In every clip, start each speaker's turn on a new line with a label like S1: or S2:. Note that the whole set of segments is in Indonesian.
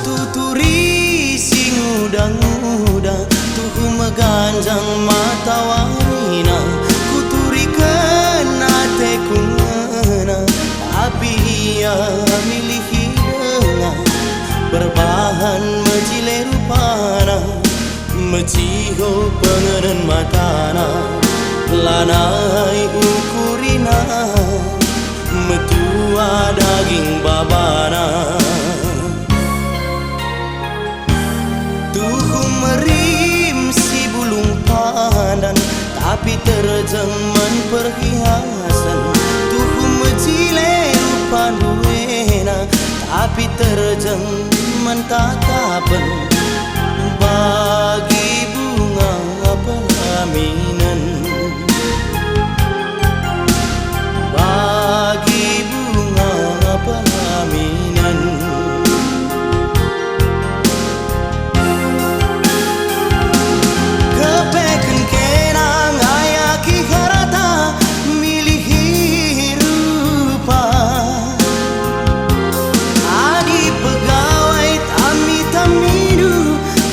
S1: tuturi sing udang-udang tuhu meganjang mata warina kuturi kena tekungena tapi ia milih hidungan berbahan mejile rupana meciho pengeren matana lanai ukurina metua daging babana tuhu merim si bulung pandan tapi terjemah perhiasan tuhu mecile rupa duena tapi terjemah tatapan bagi bunga pelaminan bagi bunga pelaminan kepeken kenang ayaki harata milih rupa adi pegawai tami tamidu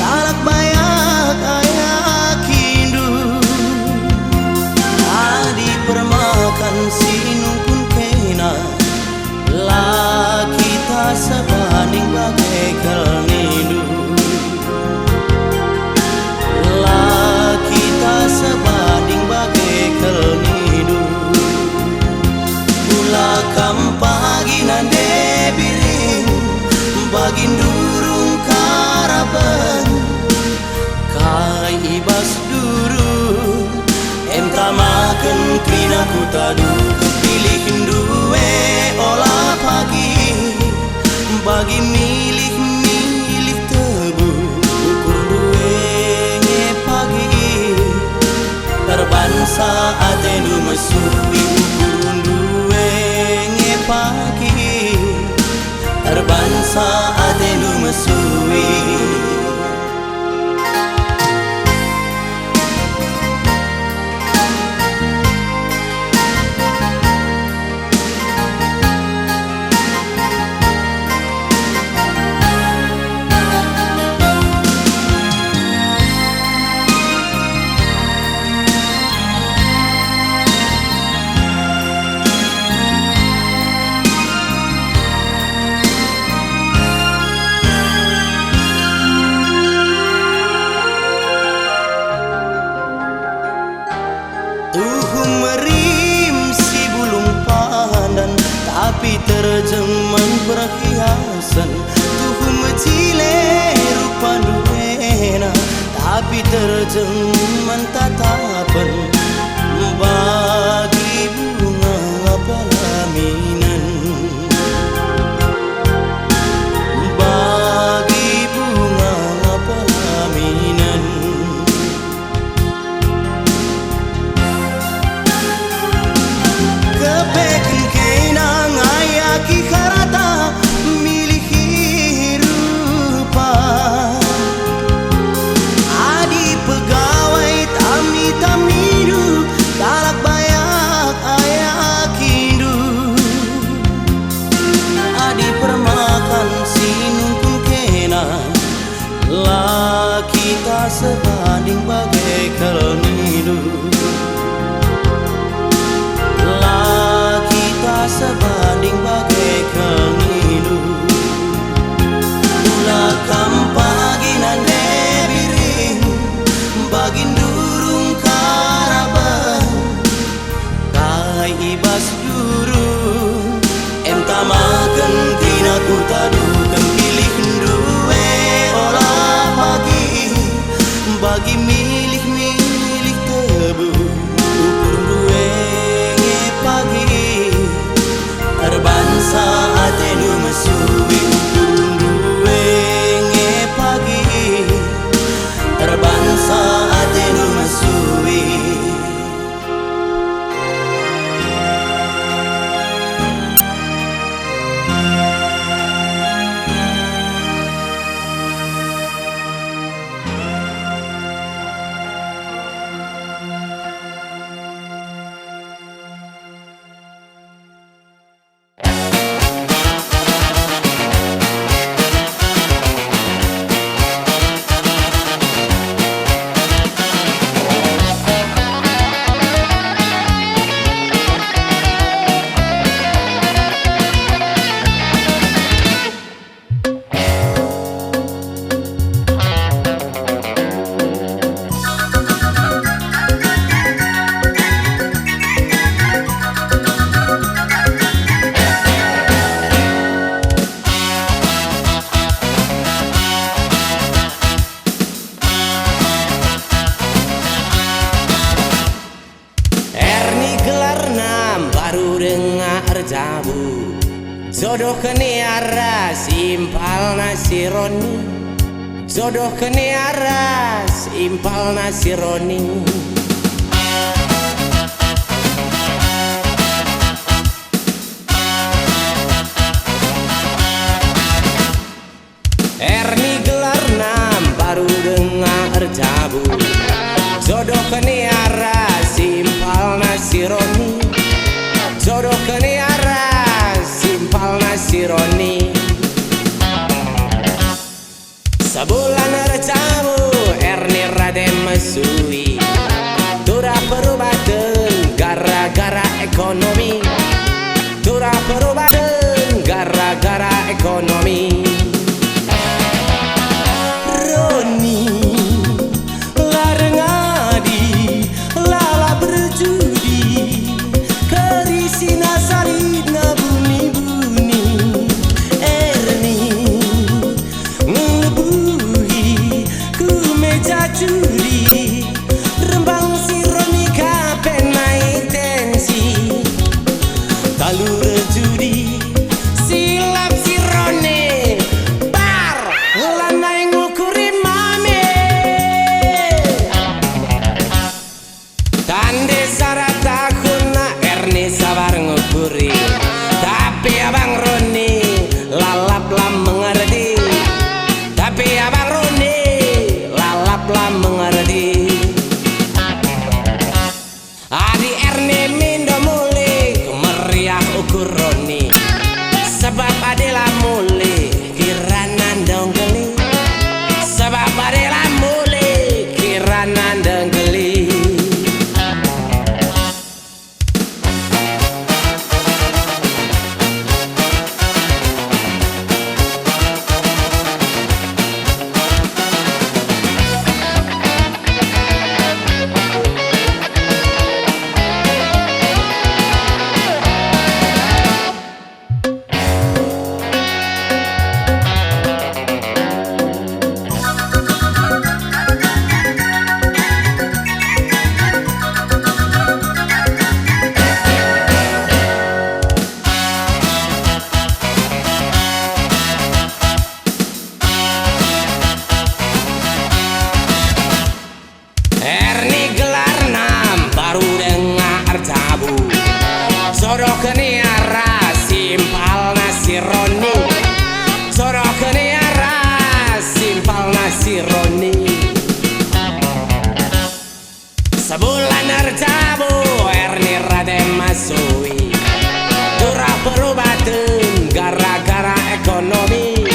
S1: galak bayak ayakindu adi permakan sinungkun kena laki tak sebanding bagai kelnidu laki tak sebanding bagai kelnidu gula kampagi nande biring bagin durung karaban kai ibas durung em tamaken krina ku tadu kepilih duwe olah pagi bagi milih tebu ukur duwe nge pagi terbansa atenu mesui ukur duwe nge pagi terbansa atenu mesui tuhu merim si bulung pandan tapi terjemah perhiasan tuhu mecile rupa duena tapi terjemah tatapan bagi bunga pelaminan bagi bunga pelaminan kepeken kenang ayaki harata milih rupa adi pegawai tami tamidu galak bayak ayakindu adi permakan sinungkun kena laki tak sebanding bagai kelnidu laki tak sebanding bagai kelnidu gula kampagi nande biring bagin durung karaban kai ibas durung em tamaken tina ku tadukan pilih duwe olah pagi bagi milih tebu ukur duwe pagi terbansa atenu mesui ukur duwe nge pagi terbansa atenu mesui Jodoh kene aras impal nasi Roni, jodoh kene aras impal nasi Roni. Erni gelar nam baru dengar jabu, jodoh kene aras impal nasi Roni, jodoh kene aras simpal nasi Roni. Sebulan recamu Erni Raden mesui, turah perubahan gara-gara ekonomi, turah perubahan gara-gara ekonomi. Roni larang adi lala berjudi, kerisina salina buni-buni. Erni melebuhi ku meja judi, rembang si Roni kapen naik tensi, talur judi silap si Roni bar lanai ngukuri mame. Tande syarat takuna Erni sabar ngukuri, tapi abang Roni lalaplah mengerti, tapi abang Roni lalaplah mengerti. Adi Erni mindo muli meriah ukur Roni, sebab adalah muli kiranan donggeli, sebab adalah muli kiranan donggeli. Erni gelar nam baru dengar jabu, jodoh kene aras simpal nasi Roni, jodoh kene aras simpal nasi Roni. Sebulan erjabu Erni Raden masui, turah perubahan gara-gara ekonomi,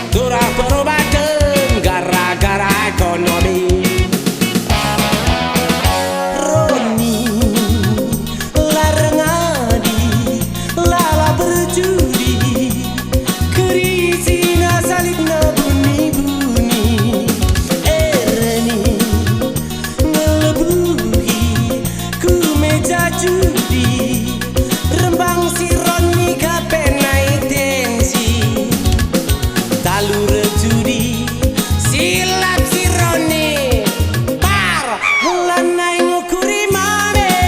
S1: turah perubahan gara-gara ekonomi. Roni larang adi lala berjudi, kerisina salibna buni-buni. Erni ngelebuhi ku meja judi, rembang si Roni kapen naik tensi, talur judi silap si Roni bar lanai ngukuri mame.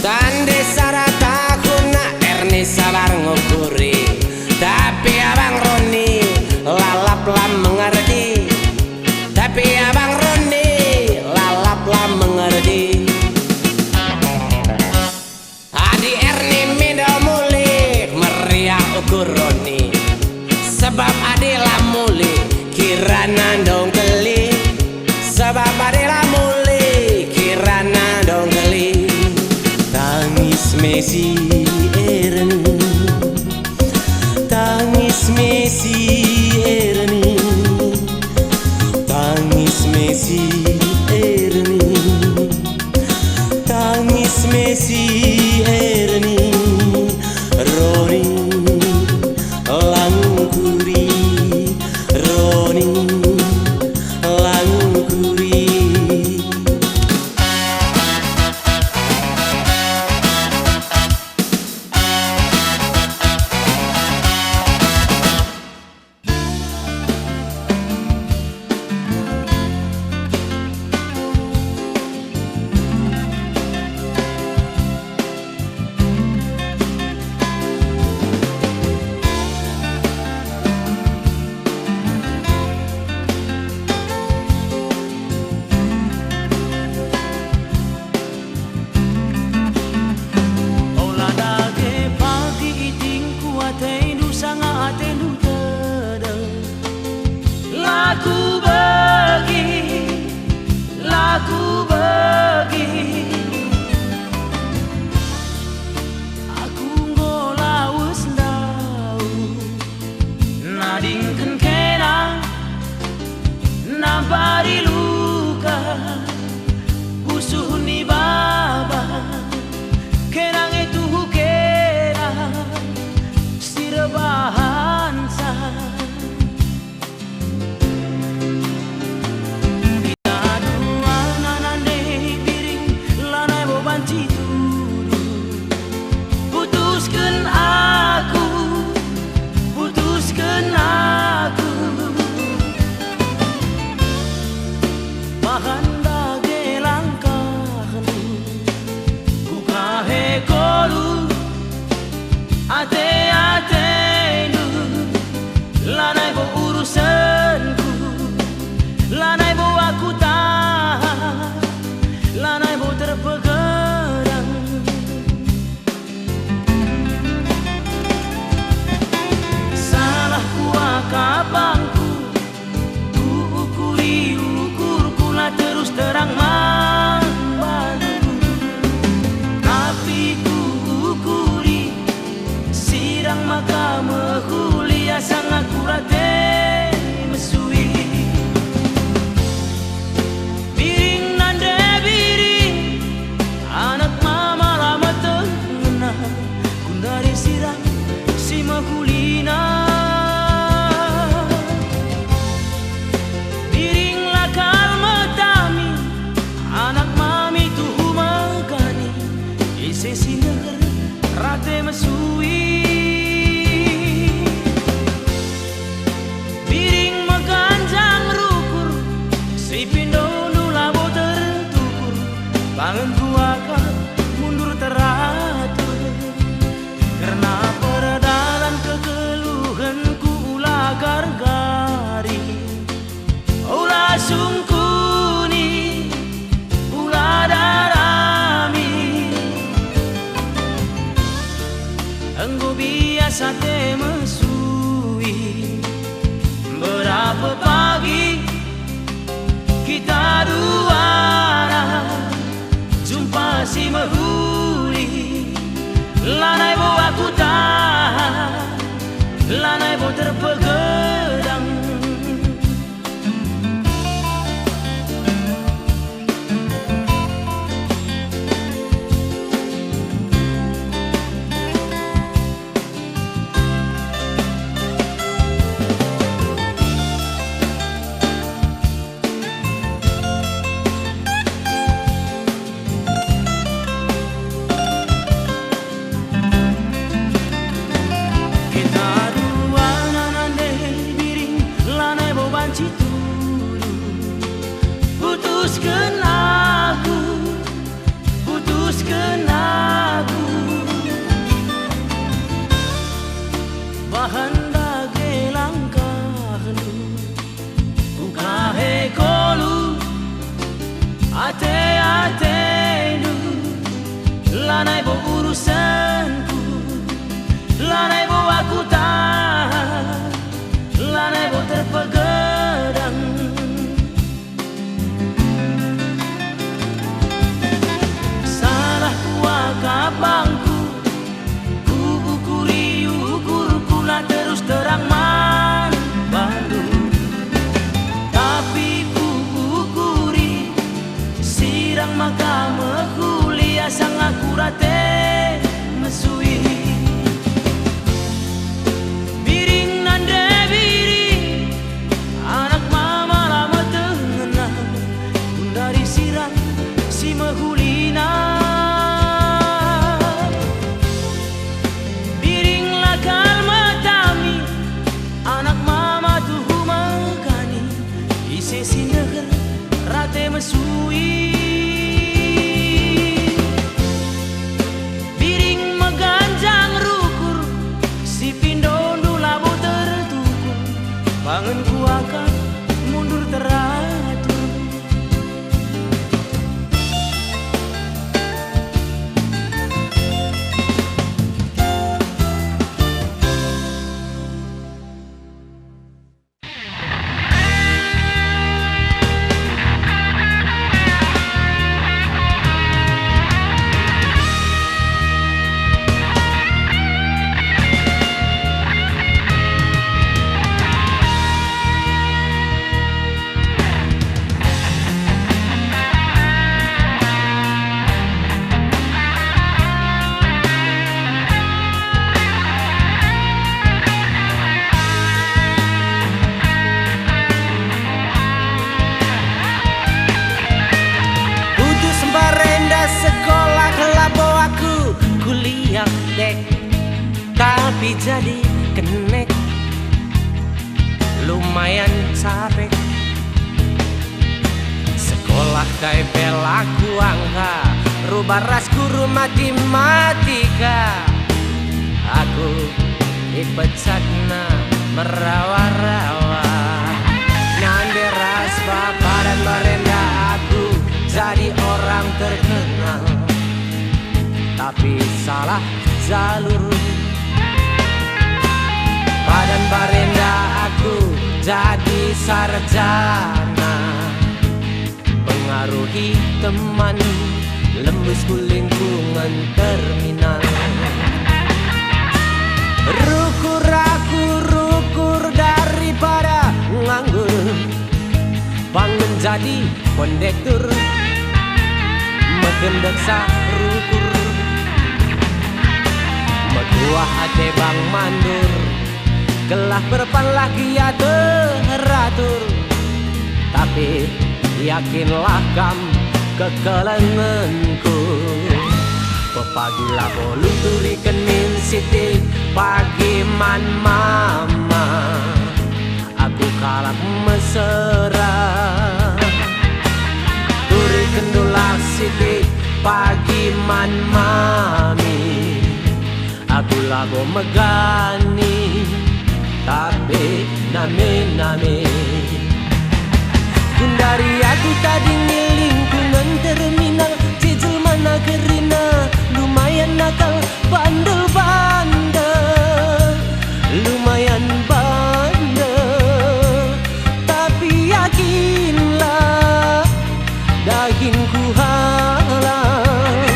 S1: Tande syarat takuna Erni sabar ngukuri, tapi abang Roni lalaplah mengerti, tapi abang Roni lalaplah mengerti. Adi Erni mindo muli meriah ukur Roni, sebab adalah muli kirana donggeli, sebab adalah muli kirana donggeli. Tangis Messi Erni, tangis Messi Erni, tangis Messi Erni, tangis Messi Erni. Roni langkuri, Roni langkuri. neger rate mesui. Biring meganjang rukur si pindo nulabo tertukur. Bangun kuakal mundur teratur karena peredaran kekeluhanku ulah gargari, ulah sungkuni, ulah darami. Engkau biasa te mesui. Berapa pagi kita dua jumpa si mahuli. Lanai bo aku tahan, lanai bo terpegadang. Putuskan aku, putuskan aku. Bahan dage langkah lu, ukahe kolu, ate lu. Lanai bo urusanku, lanai bo aku tahan, lanai bo terpegadang. Kapangku ku ukuri ukurku lah terus terang bandung. Tapi ku ukuri sirang maka mekuliah sang akurate mesui. Biring nande biring anak mama lama tengenah dari sirang si mehulina. Si neger rate mesui. Biring meganjang rukur si pindo nulabo tertukur. Bangun kuakan mundur teratur. Tapi jadi kenek lumayan capek. Sekolah kai pelaku angka rubah ras guru matematika. Aku ipecakna merawa-rawa nande ras bapak dan barenda. Aku jadi orang terkenal tapi salah jalur. Padan barenda aku jadi sarjana, pengaruhi teman lembusku lingkungan terminal. Rukur aku rukur daripada nganggur, bangun jadi kondektur, megendek rukur. Metuah ate bang mandur, kelah berpan lagi ya teratur. Tapi yakinlah kam kekelenganku,
S2: Pagi labo luturi kenin siti pagi man mama aku kalak mesra turi kendulak siti pagi man mami aku labo megani tapi name Kundari aku tadi lingkungan terminal Cicil mana gerina lumayan nakal bandel-bandel lumayan bandel tapi yakinlah dagingku halal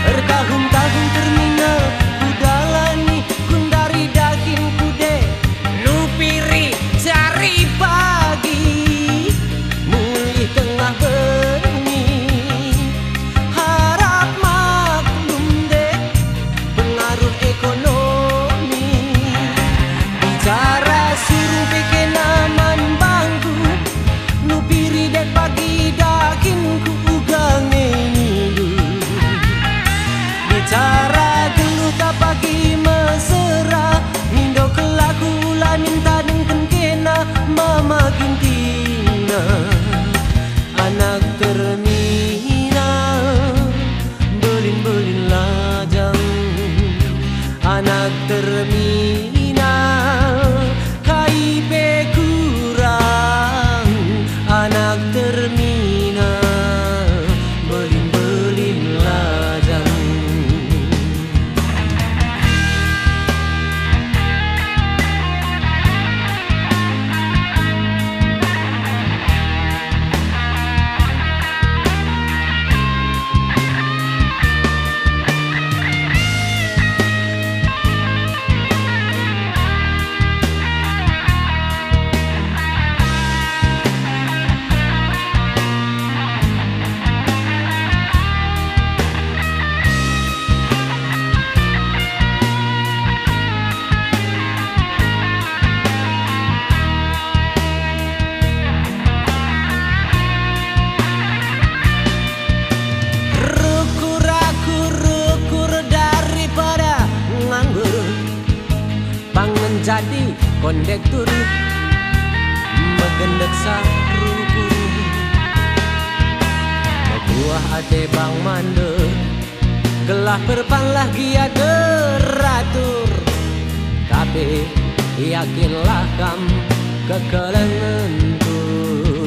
S2: bertahun-tahun terminal ku dalani Kundari dagingku deh nupiri cari pagi mulih tengah bengi harap maklum deh pengaruh ekonomi bicara suruh bikin aman bangku nupiri deh pagi dagingku ugang ini bicara geluh tak pagi mesra mindo kelaku ulanin tadengken kena mama gintina anak terminal belin-belin lajang anak terminal KIP kurang anak terminal belin-belin lajang. Jadi kondektur megendek saruku buah ate bang mandor gelah berpanlah gia deratur tapi yakinlah kam kekelengan tuh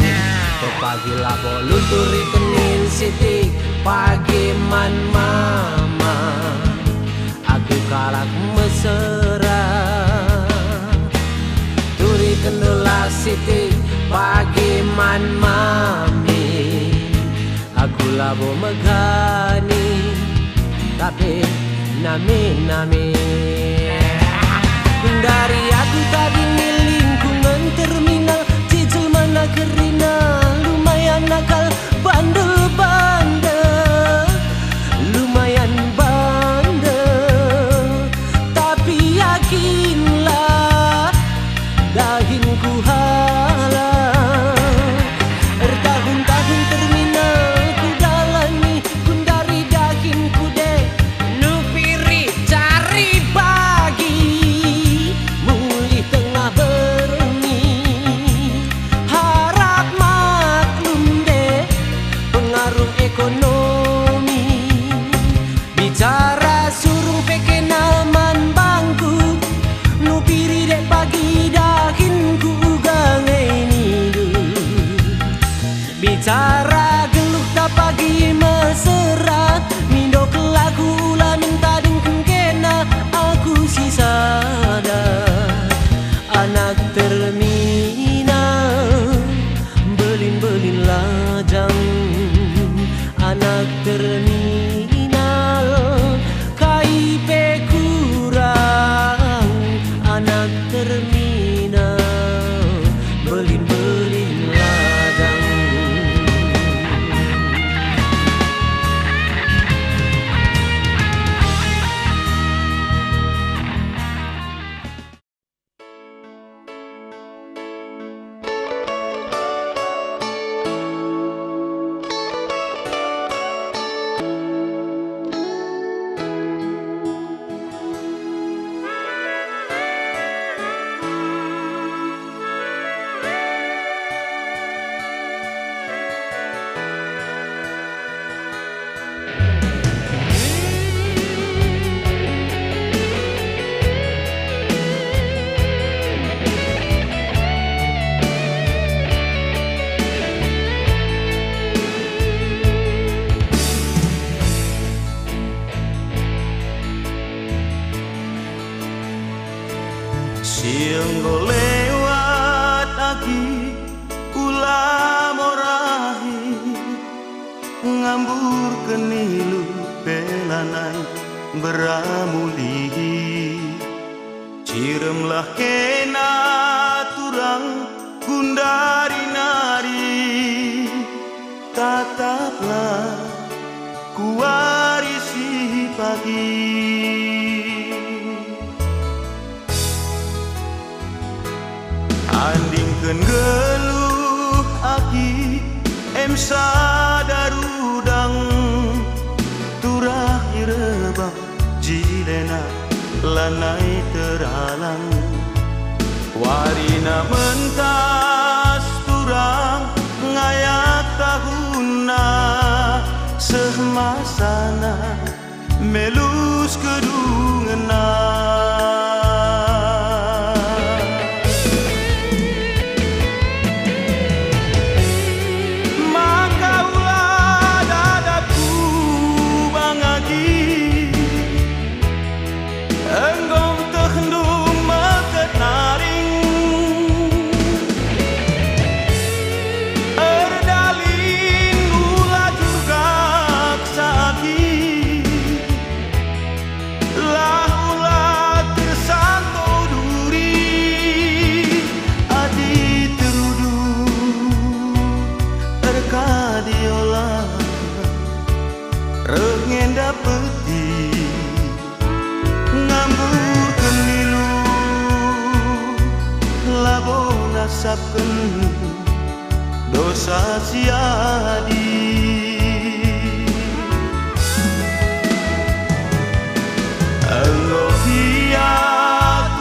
S2: pagi labo luturi kenin siti pagi man mama aku kalak mesra kendula siti pagi man mami aku labo megani tapi nami dari aku tadi lingkungan terminal cicil mana gerina lumayan nakal bandel-bandel lumayan bandel tapi yakinlah dagingku halal bertahun-tahun terminal ku dalani Kundari dagingku deh nupiri cari
S1: siang go lewat aki ulah morahi ngambur kenilu pelanai beramuli ciremlah kena turang kundari nari tataplah kuwarisi pagi andingkeun geluh aki em sadarudang turah irebah jilena lanai teralang warina mentas turang ngayak tahuna semasana melus kedungena rengen dapeti ngambur kenilu labon asapkeun dosa siadi enggo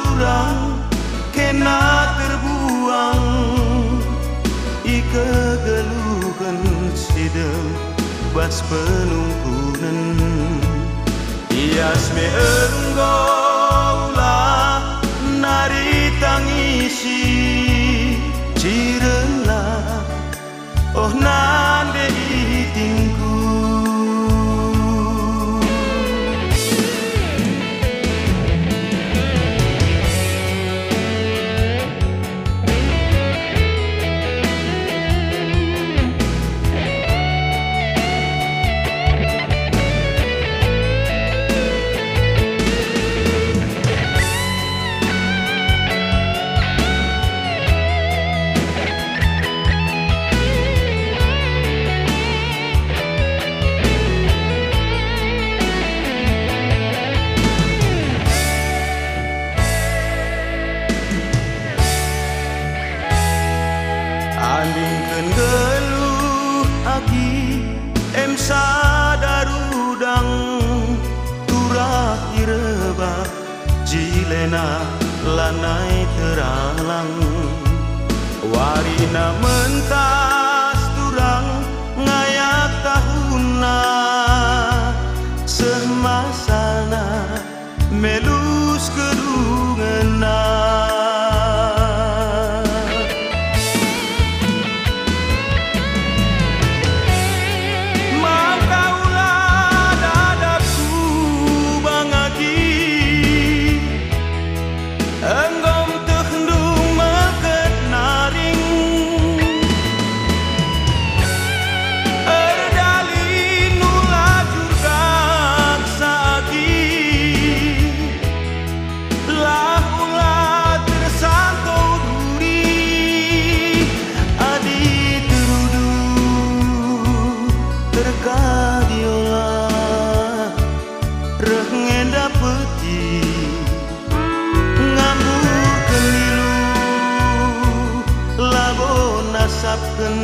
S1: turang kena terbuang ikegeluhan sidem bas penungkunan ias me enggolah nari tangisi cirelah oh nande itingku andingkeun geluh aki em sadarudang turah irebah jilena lanai teralang warina mentas turang ngayak tahuna semasana melus kedungena rengen dapeti ngambur kenilu labon asapkeun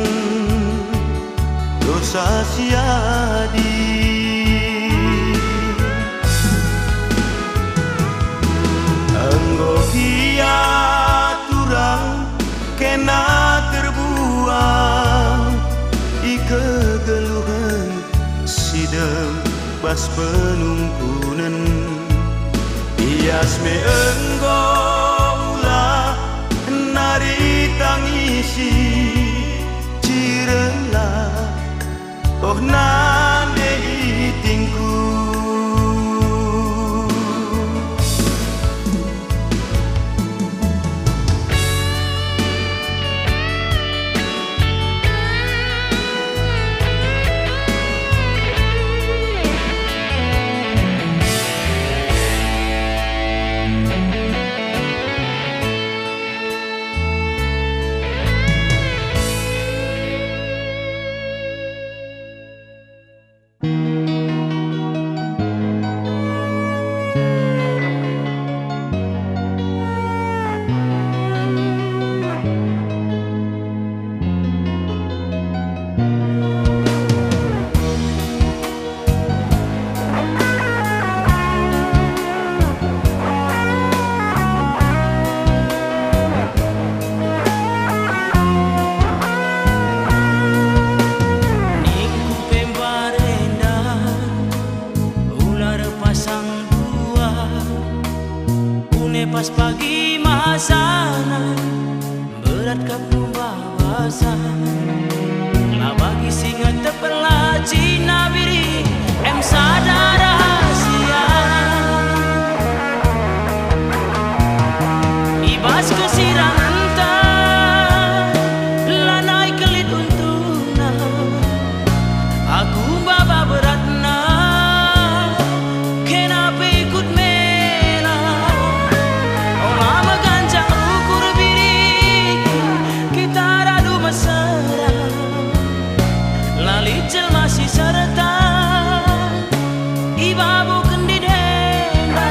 S1: dosa siadi enggo turang kena terbuang ikegeluhan sidem bas penungkunan ias me enggolah nari tangisi cirelah oh nande itingku pas pagi masana berat kamu bahasa lah bagi singa tepelah Cina biri em sadar rahasia ibas kesirangan tak lanai kelit untuna aku baba beratna kenapa ikut mela olah magancang ukur biri kita radu mesra lali cel masih serta ibabu kendidena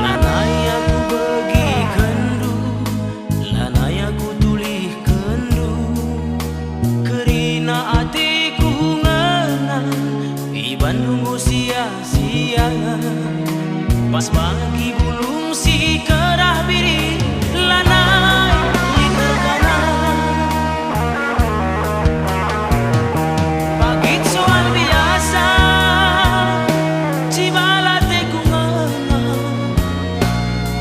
S1: lanai aku bagi kendu lanai aku tulih kendu kerina atiku ngena iban nunggu sia-sia pas bagi bulung si kerah biri lanai literkana pagit soal biasa cibalate ku ngena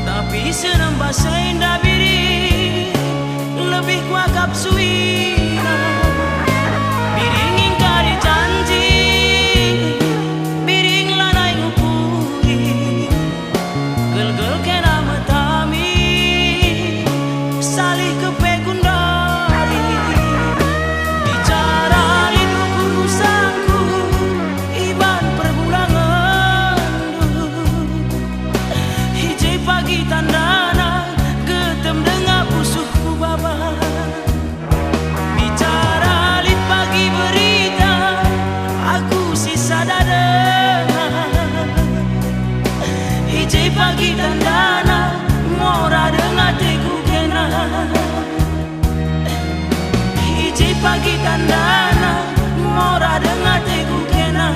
S1: tapi senang bahasa indah biri lebih kuakap suina biring ingkari janji biring lanai ngupuri gel-gel kena metami salih kepekundari bicara lidu urusanku iban perbulangan hijai pagi tandana getem dengar pusuhku baba bicara lit pagi berita aku sisa dada hijai pagi tandana mora dengar teku kena hijai pagi tandana mora dengar teku kena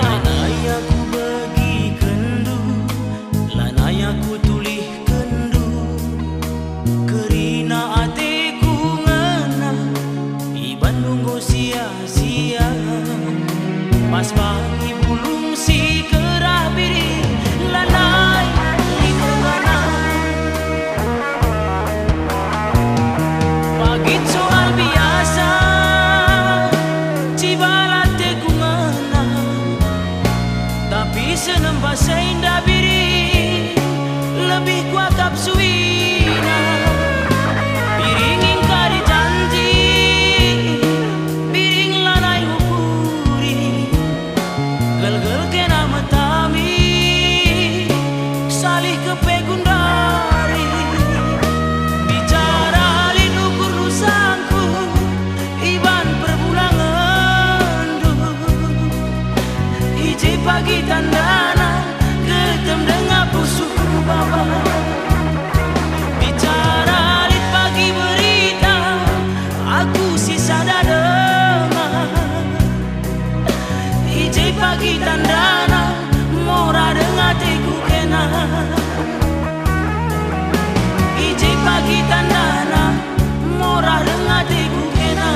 S1: lanai aku bagi kendu lanai aku tulih kendu kerina atiku ngena iban nunggu sia-sia pas pagi bulung si kerah biri lanai literkana pagit soal biasa cibalate ku ngena tapi senang bahasa indah biri lebih kuakap suina biring ingkari janji biring lanai ngupuri gel-gel kena metami salih kepegundari bicara lidu urusanku iban perbulangan hijai pagi tandana getem dengar pusuhku baba bicara lit pagi berita aku sisa dada hijai pagi tandana mora dengar teku kena hijai pagi tandana mora dengar teku kena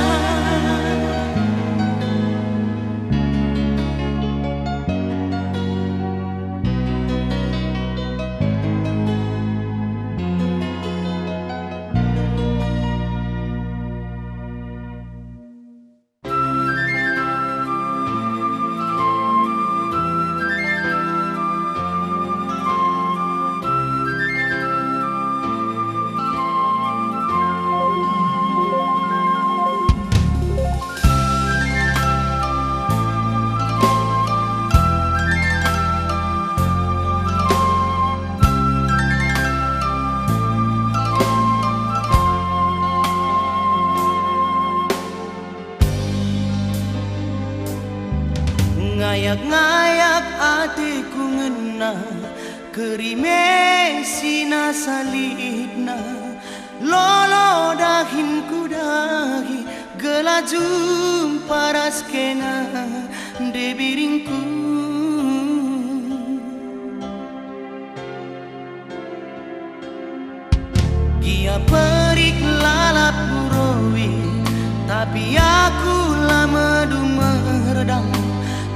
S1: ngayak-ngayak atiku ngena kerime sina salibna lolo dahin kudahi gelajum paras kena debiringku gia perik lalap purawi tapi aku lama du meredam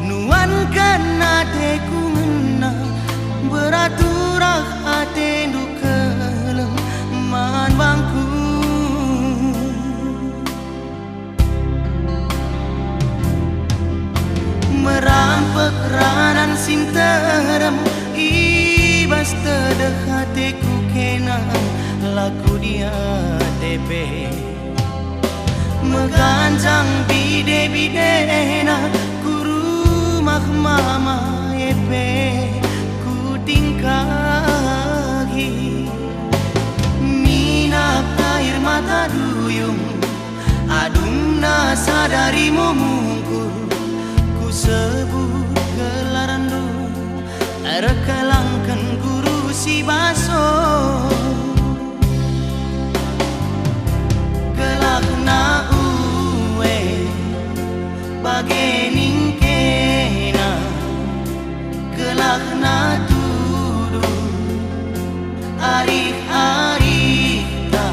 S1: nuan kena teku ngena beraturah hati du kelem man bangku merampek ranan sing terem ibas tedeh hatiku kena laku dia tepe meganjang bide-bidena ku rumah mama epe ku tingkagi minak air mata duyung adumna sadari mungkul ku sebut gelarandu rekalangkan guru si baso gelak na uwe bagening kena gelak na tudu arih-arih ta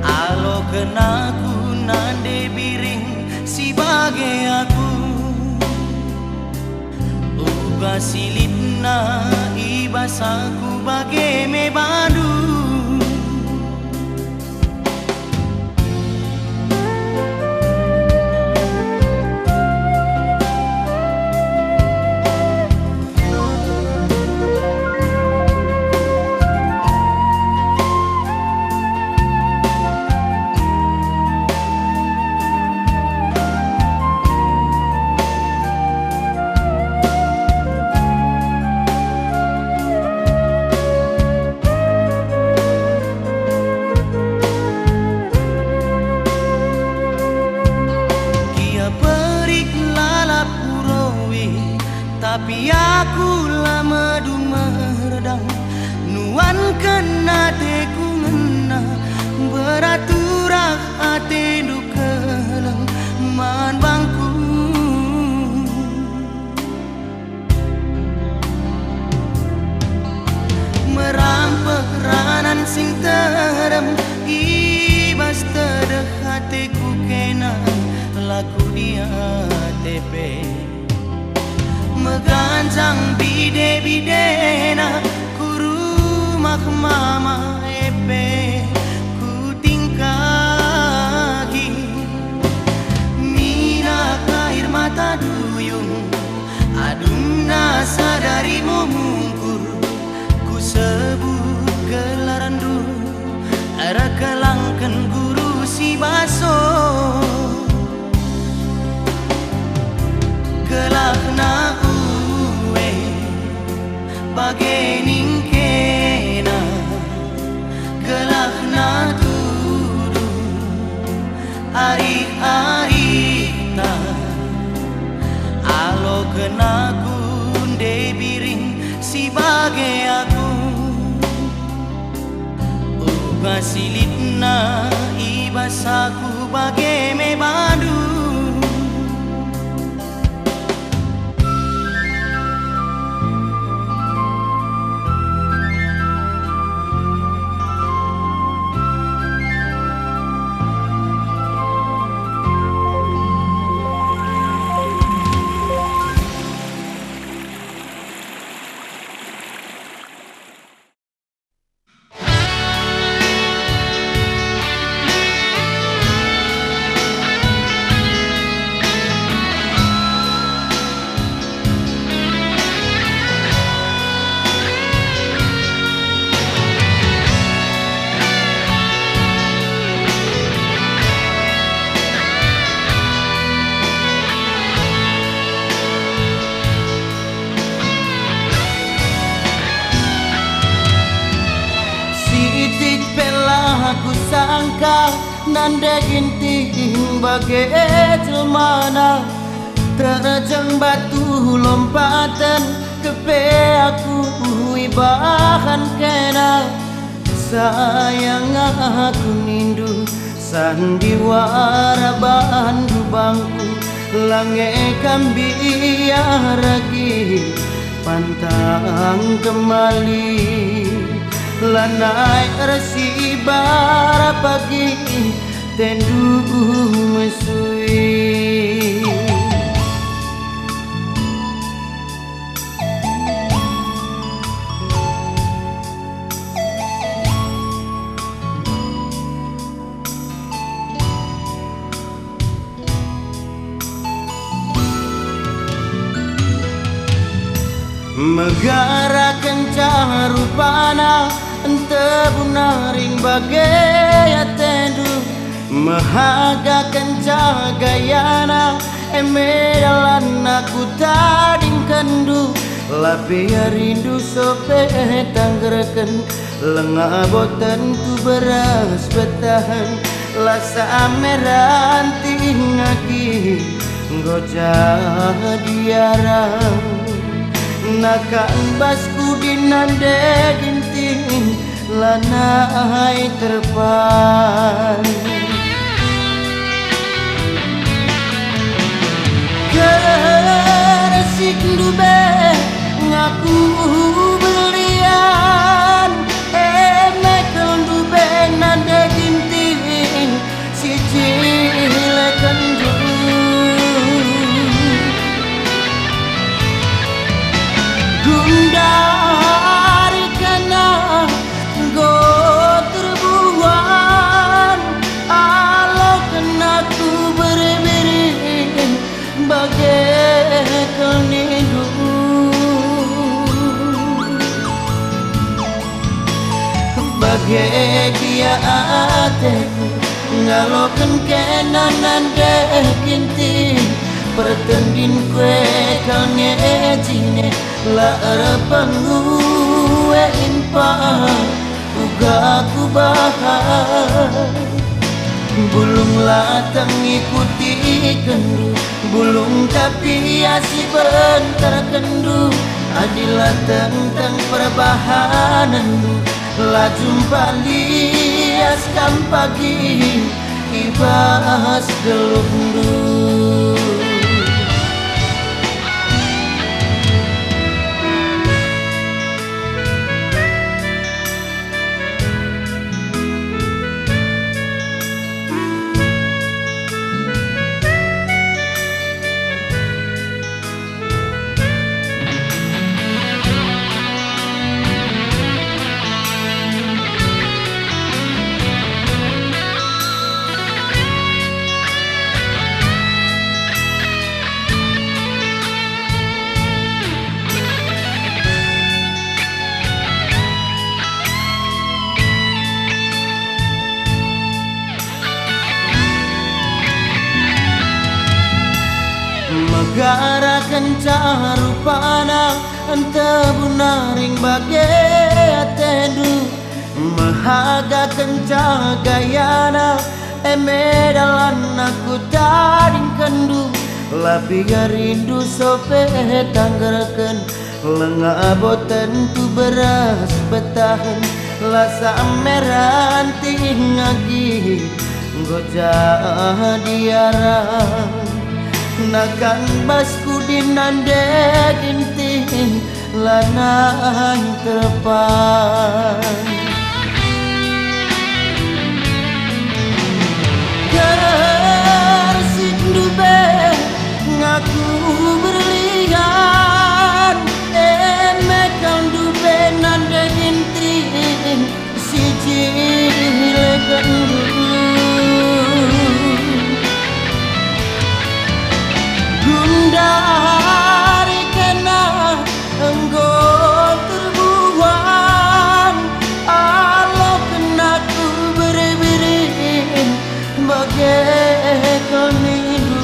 S1: alo kena ku nande biring si bage aku uga silipna ibas aku bage me bandu tapi aku lama du meredam nuan kena teku ngena beraturah hati du kelem man bangku merampek ranan sing terem ibas tedeh hatiku kena laku dia tepe meganjang bide-bidena ku rumah mama epe ku tingkagi minak air mata duyung adumna sadari mungkur ku sebut gelarandu rekalangkan guru si baso gelak na bagening kena gelak na tudu arih-arih ta alo kena kunde biring si bage aku uga silipna ibas aku bage me bandu
S2: aku sangka nanda ginting bagai jelmana terjang batu lompatan ke pe aku ibahan kena sayang aku nindu sandiwara bandu bangku lange kambiar lagi pantang kembali lanai resi bara pagi tendu mesui. Megara kencang rupana ente bunaring bagai tendu mahaga kencang gayana emedalan aku tading kendu lapi rindu sope tanggerken lengah boten tu beras betahan lasa meranting aki gojah diarang nakan basku dinande ginting lanai terpan keresik dube ngaku belian mekel dube nande ginting si cilekan dari kena go terbuang alo kena ku berberi bagai kenindu bagai dia ateku ngalokan kena nande kinti pertendin kue kalnya ejine la pangue impa uga ku bahar bulung latang ikuti kendu bulung tapi asi bentar kendu adilah tentang perbahananmu la jumpa lias kam pagi ibas gelundu. Megara kencang rupana ente bunaring bagai tendu mahaga kencang gayana emedalan aku tading kendu lapi rindu sope tanggerken lengah boten tu beras betahan lasa meranting lagi gojah diarang nakan basku dinande ginting lanai terpan keresik dube ngaku berlian mekan dube nande ginting si cilekan dari kena enggo terbuang alo kena ku beri bagai kenindu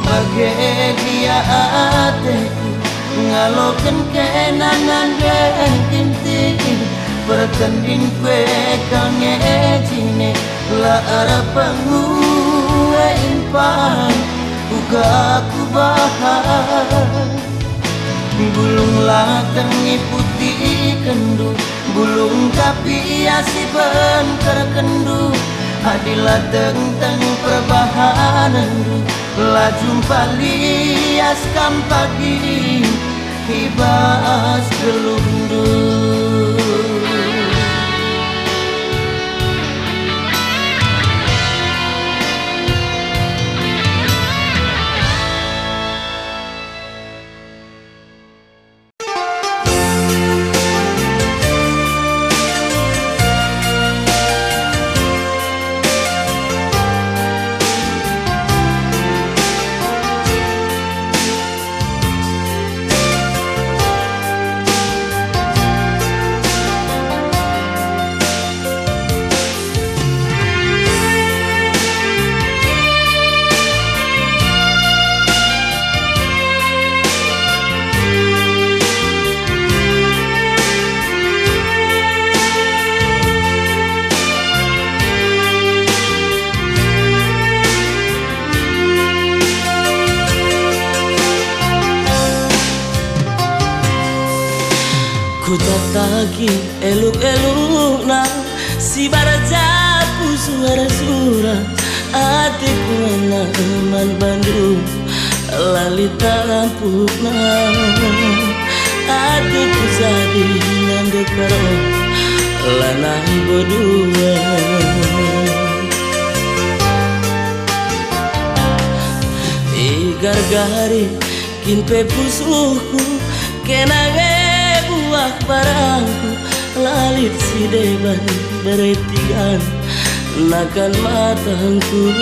S2: bagai dia ateku ngalokan kenangan dekinti pertanding kue kange cine la ara pangue impan
S3: aku bahas. Bulung lateng putih kendu, bulung kapi asiban terkendu. Adilah tentang perbahanan du, la jumpa lias kam pagi hibas gelundu.
S1: Ku tataki eluk-eluk na si barajaku suara surah hatiku enaman Bandung lalita lampuk na hatiku jadi nande karo lanai berdua igar-gari kinpe pusuhku kenangan buah barangku lalit si deban beretian nakan matangku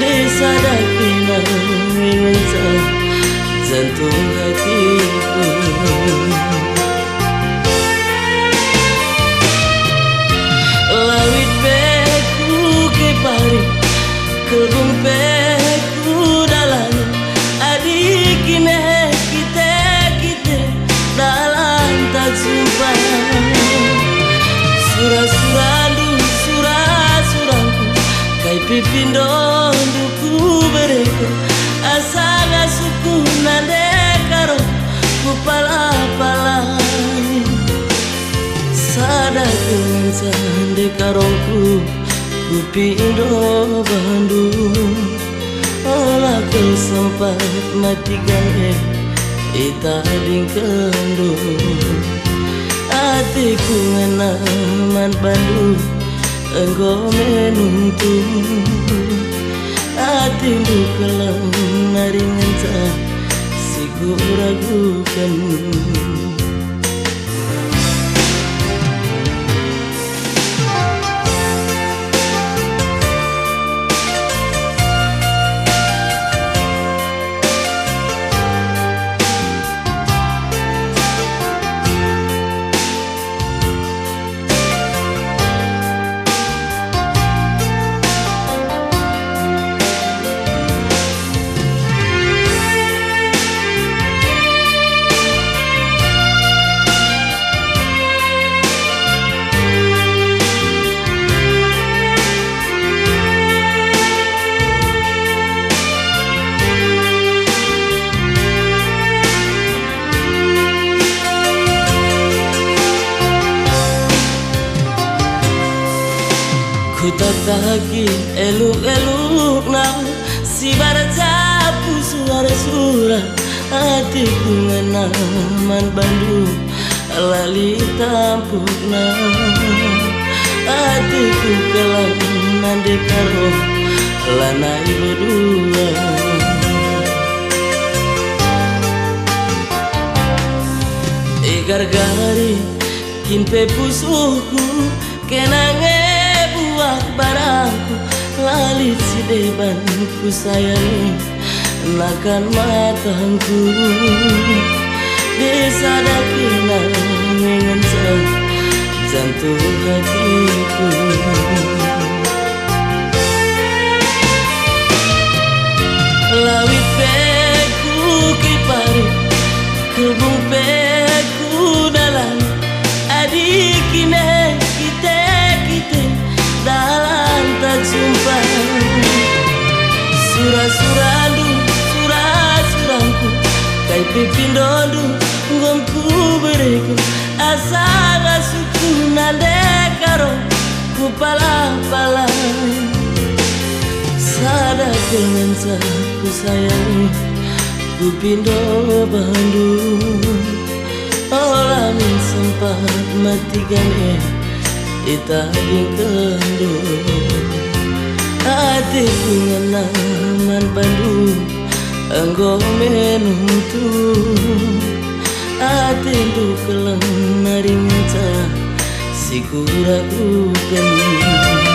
S1: desa dakina mengencang jantung hatiku lawit beku ke pari kebun beku dalam adik ini dalam tak jumpa surah-surahku surah-surahku kai pipindo duku bereka asa ngasuku nande karo kupala-palai sadar kencang de karongku kupindo Bandung olah kesempat mati gange ita dingkendu hatiku enaman Bandung engkau menuntung hatimu kelang naringan tak si ku ragukan. Ku tataki eluk-eluk na si barajaku suara surah hatiku enaman Bandung lali tampuk na hatiku kelang nande karo lanai berdua igar-gari kimpe pusuhku kenangan buah barangku lalit si deban ku sayangi nakan matangku desa dakina mengencang jantung hatiku lawit peku kipari kebun peku dalam adik ini kita dalam tak jumpa surah surandu surangku kai pipindodu ngomku beriku asara suku nande karo kupala-pala sada kelensa ku sayangi ku pindo Bandung olah min sempat mati gane ita kendo hatiku ngenaman Bandung anggo menuntu atindu keleng naringca si kuraku penuh